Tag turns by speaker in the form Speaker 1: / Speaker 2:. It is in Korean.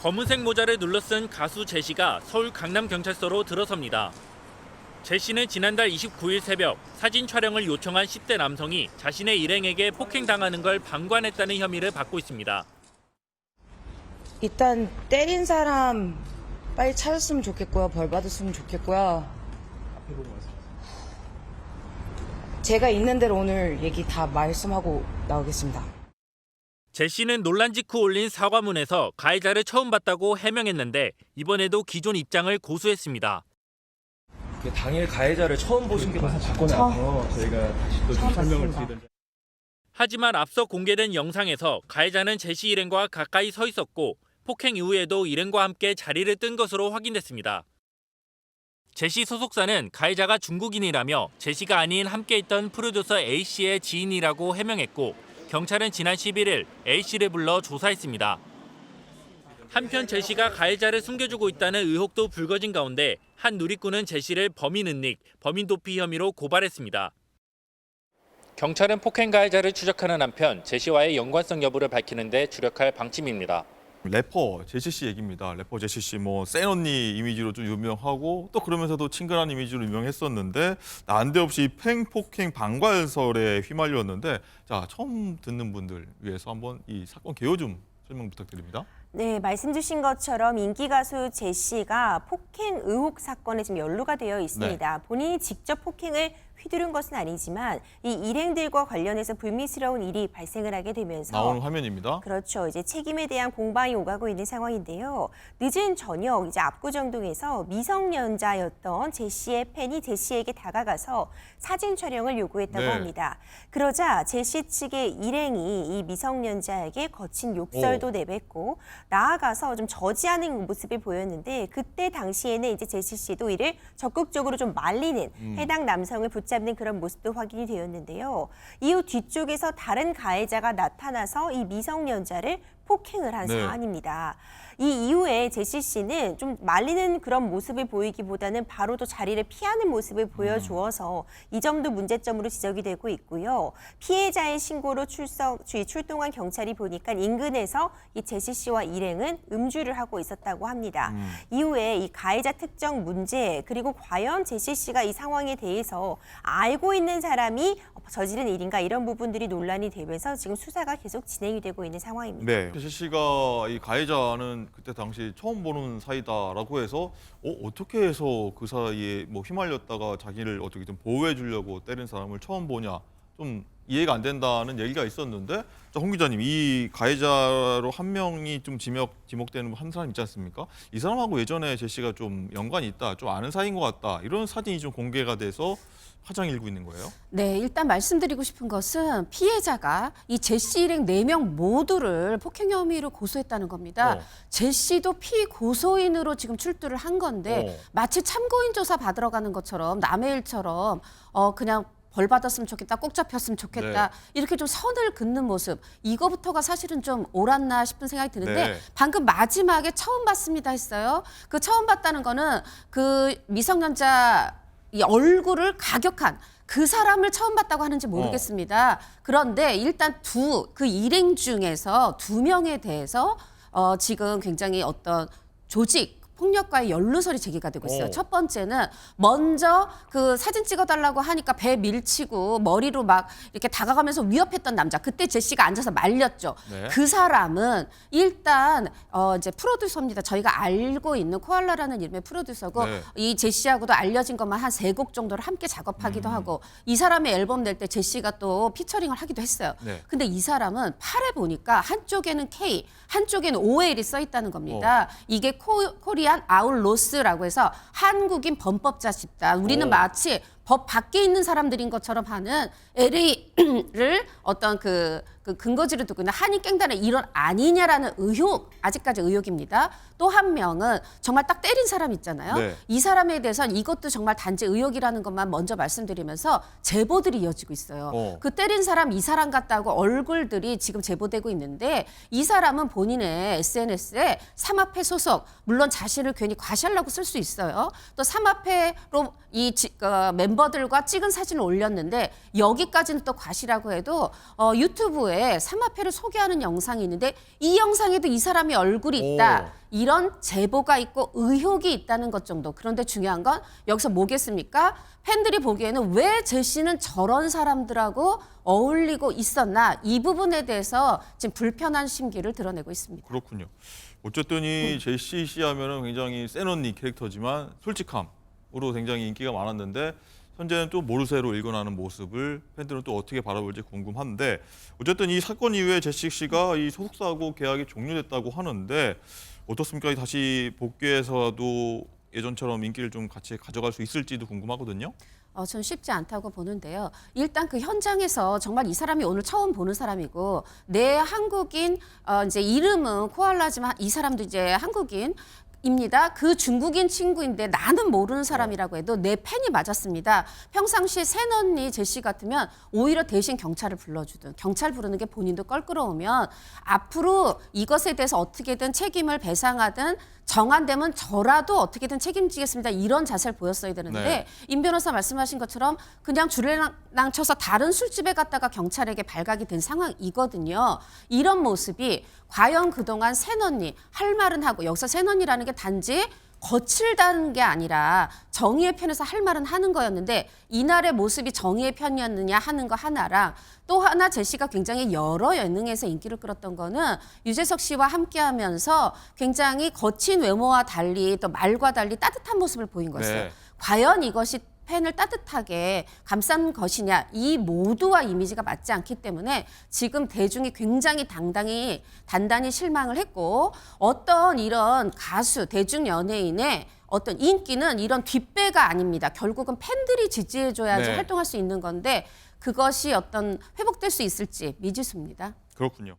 Speaker 1: 검은색 모자를 눌러쓴 가수 제시가 서울 강남경찰서로 들어섭니다. 제시는 지난달 29일 새벽 사진 촬영을 요청한 10대 남성이 자신의 일행에게 폭행당하는 걸 방관했다는 혐의를 받고 있습니다.
Speaker 2: 일단 때린 사람 빨리 찾았으면 좋겠고요. 벌 받았으면 좋겠고요. 제가 있는 대로 오늘 얘기 다 말씀하고 나오겠습니다.
Speaker 1: 제시는 논란 직후 올린 사과문에서 가해자를 처음 봤다고 해명했는데 이번에도 기존 입장을 고수했습니다.
Speaker 3: 당일 가해자를 처음 보신 게 받고 나서 저희가 다시 또 좀 설명을 드리던.
Speaker 1: 하지만 앞서 공개된 영상에서 가해자는 제시 일행과 가까이 서 있었고 폭행 이후에도 일행과 함께 자리를 뜬 것으로 확인됐습니다. 제시 소속사는 가해자가 중국인이라며 제시가 아닌 함께 있던 프로듀서 A씨의 지인이라고 해명했고 경찰은 지난 11일 A씨를 불러 조사했습니다. 한편 제시가 가해자를 숨겨주고 있다는 의혹도 불거진 가운데 한 누리꾼은 제시를 범인 은닉, 범인 도피 혐의로 고발했습니다. 경찰은 폭행 가해자를 추적하는 한편 제시와의 연관성 여부를 밝히는 데 주력할 방침입니다.
Speaker 4: 래퍼 제시 씨 얘기입니다. 래퍼 제시 씨 뭐 센 언니 이미지로 좀 유명하고 또 그러면서도 친근한 이미지로 유명했었는데 난데없이 폭행 방관설에 휘말렸는데 자 처음 듣는 분들 위해서 한번 이 사건 개요 좀 설명 부탁드립니다.
Speaker 5: 네, 말씀 주신 것처럼 인기 가수 제시가 폭행 의혹 사건에 지금 연루가 되어 있습니다.
Speaker 4: 네.
Speaker 5: 본인이 직접 폭행을 휘두른 것은 아니지만 이 일행들과 관련해서 불미스러운 일이 발생을 하게 되면서
Speaker 4: 나오는 화면입니다.
Speaker 5: 그렇죠. 이제 책임에 대한 공방이 오가고 있는 상황인데요. 늦은 저녁 이제 압구정동에서 미성년자였던 제시의 팬이 제시에게 다가가서 사진 촬영을 요구했다고
Speaker 4: 네.
Speaker 5: 합니다. 그러자 제시 측의 일행이 이 미성년자에게 거친 욕설도 내뱉고 나아가서 좀 저지하는 모습을 보였는데 그때 당시에는 이제 제시 씨도 이를 적극적으로 좀 말리는 해당 남성을 붙잡는 그런 모습도 확인이 되었는데요. 이후 뒤쪽에서 다른 가해자가 나타나서 이 미성년자를 폭행을 한
Speaker 4: 네.
Speaker 5: 사안입니다. 이 이후에 제시 씨는 좀 말리는 그런 모습을 보이기보다는 바로 또 자리를 피하는 모습을 보여주어서 이 점도 문제점으로 지적이 되고 있고요. 피해자의 신고로 출동한 경찰이 보니까 인근에서 이 제시 씨와 일행은 음주를 하고 있었다고 합니다. 이후에 이 가해자 특정 문제 그리고 과연 제시 씨가 이 상황에 대해서 알고 있는 사람이 저지른 일인가 이런 부분들이 논란이 되면서 지금 수사가 계속 진행이 되고 있는 상황입니다.
Speaker 4: 네. 제시 씨가 이 가해자는 그때 당시 처음 보는 사이다라고 해서 어떻게 해서 그 사이에 뭐 휘말렸다가 자기를 어떻게 좀 보호해 주려고 때린 사람을 처음 보냐 좀 이해가 안 된다는 얘기가 있었는데 자, 홍 기자님 이 가해자로 한 명이 좀 지목되는 한 사람 있지 않습니까? 이 사람하고 예전에 제시가 좀 연관이 있다, 좀 아는 사이인 것 같다 이런 사진이 좀 공개가 돼서 화제가 일고 있는 거예요?
Speaker 6: 네, 일단 말씀드리고 싶은 것은 피해자가 이 제시 일행 4명 모두를 폭행 혐의로 고소했다는 겁니다. 제시도 피고소인으로 지금 출두를 한 건데 마치 참고인 조사 받으러 가는 것처럼 남의 일처럼 그냥 벌 받았으면 좋겠다, 꼭 잡혔으면 좋겠다
Speaker 4: 네.
Speaker 6: 이렇게 좀 선을 긋는 모습 이거부터가 사실은 좀 옳았나 싶은 생각이 드는데
Speaker 4: 네.
Speaker 6: 방금 마지막에 처음 봤습니다 했어요. 그 처음 봤다는 거는 그 미성년자 이 얼굴을 가격한 그 사람을 처음 봤다고 하는지 모르겠습니다. 그런데 일단 그 일행 중에서 2명에 대해서 지금 굉장히 어떤 조직 폭력과의 연루설이 제기가 되고 있어요. 첫 번째는 먼저 그 사진 찍어달라고 하니까 배 밀치고 머리로 막 이렇게 다가가면서 위협했던 남자. 그때 제시가 앉아서 말렸죠.
Speaker 4: 네.
Speaker 6: 그 사람은 일단 이제 프로듀서입니다. 저희가 알고 있는 코알라라는 이름의 프로듀서고
Speaker 4: 네.
Speaker 6: 이 제시하고도 알려진 것만 한 3곡 정도를 함께 작업하기도 하고 이 사람의 앨범 낼 때 제시가 또 피처링을 하기도 했어요.
Speaker 4: 네.
Speaker 6: 근데 이 사람은 팔에 보니까 한쪽에는 K, 한쪽에는 OL이 써 있다는 겁니다. 이게 코리안 아웃로스라고 해서 한국인 범법자 집단. 우리는 마치 법 밖에 있는 사람들인 것처럼 하는 LA를 어떤 그 근거지를 두고 있는 한인갱단의 일원 아니냐라는 의혹, 아직까지 의혹입니다. 또 한 명은 정말 딱 때린 사람 있잖아요.
Speaker 4: 네.
Speaker 6: 이 사람에 대해서는 이것도 정말 단지 의혹이라는 것만 먼저 말씀드리면서 제보들이 이어지고 있어요. 그 때린 사람 이 사람 같다고 얼굴들이 지금 제보되고 있는데 이 사람은 본인의 SNS에 삼합회 소속, 물론 자신을 괜히 과시하려고 쓸 수 있어요. 또 삼합회로 이 멤버들과 찍은 사진을 올렸는데 여기까지는 또 과시라고 해도 유튜브에 이후에 사마페를 소개하는 영상이 있는데 이 영상에도 이 사람이 얼굴이 있다. 이런 제보가 있고 의혹이 있다는 것 정도. 그런데 중요한 건 여기서 뭐겠습니까? 팬들이 보기에는 왜 제시는 저런 사람들하고 어울리고 있었나? 이 부분에 대해서 지금 불편한 심기를 드러내고 있습니다.
Speaker 4: 그렇군요. 어쨌든 이 제시 씨 하면은 굉장히 센 언니 캐릭터지만 솔직함으로 굉장히 인기가 많았는데 현재는 또 모르쇠로 일궈나는 모습을 팬들은 또 어떻게 바라볼지 궁금한데 어쨌든 이 사건 이후에 제시 씨가 이 소속사하고 계약이 종료됐다고 하는데 어떻습니까? 다시 복귀해서도 예전처럼 인기를 좀 같이 가져갈 수 있을지도 궁금하거든요.
Speaker 6: 저는 쉽지 않다고 보는데요. 일단 그 현장에서 정말 이 사람이 오늘 처음 보는 사람이고 내 한국인 이제 이름은 코알라지만 이 사람도 이제 한국인 입니다. 그 중국인 친구인데 나는 모르는 사람이라고 해도 내 팬이 맞았습니다. 평상시에 새언니 제시 같으면 오히려 대신 경찰을 불러주든 경찰 부르는 게 본인도 껄끄러우면 앞으로 이것에 대해서 어떻게든 책임을 배상하든 정한되면 저라도 어떻게든 책임지겠습니다. 이런 자세를 보였어야 되는데
Speaker 4: 네.
Speaker 6: 임 변호사 말씀하신 것처럼 그냥 줄레랑쳐서 다른 술집에 갔다가 경찰에게 발각이 된 상황이거든요. 이런 모습이 과연 그동안 새언니 할 말은 하고 여기서 새언니라는 게 단지 거칠다는 게 아니라 정의의 편에서 할 말은 하는 거였는데 이날의 모습이 정의의 편이었느냐 하는 거 하나랑 또 하나 제시가 굉장히 여러 예능에서 인기를 끌었던 거는 유재석 씨와 함께하면서 굉장히 거친 외모와 달리 또 말과 달리 따뜻한 모습을 보인 거였어요.
Speaker 4: 네.
Speaker 6: 과연 이것이 팬을 따뜻하게 감싼 것이냐 이 모두와 이미지가 맞지 않기 때문에 지금 대중이 굉장히 단단히 실망을 했고 어떤 이런 가수 대중 연예인의 어떤 인기는 이런 뒷배가 아닙니다. 결국은 팬들이 지지해줘야지
Speaker 4: 네.
Speaker 6: 활동할 수 있는 건데 그것이 어떤 회복될 수 있을지 미지수입니다.
Speaker 4: 그렇군요.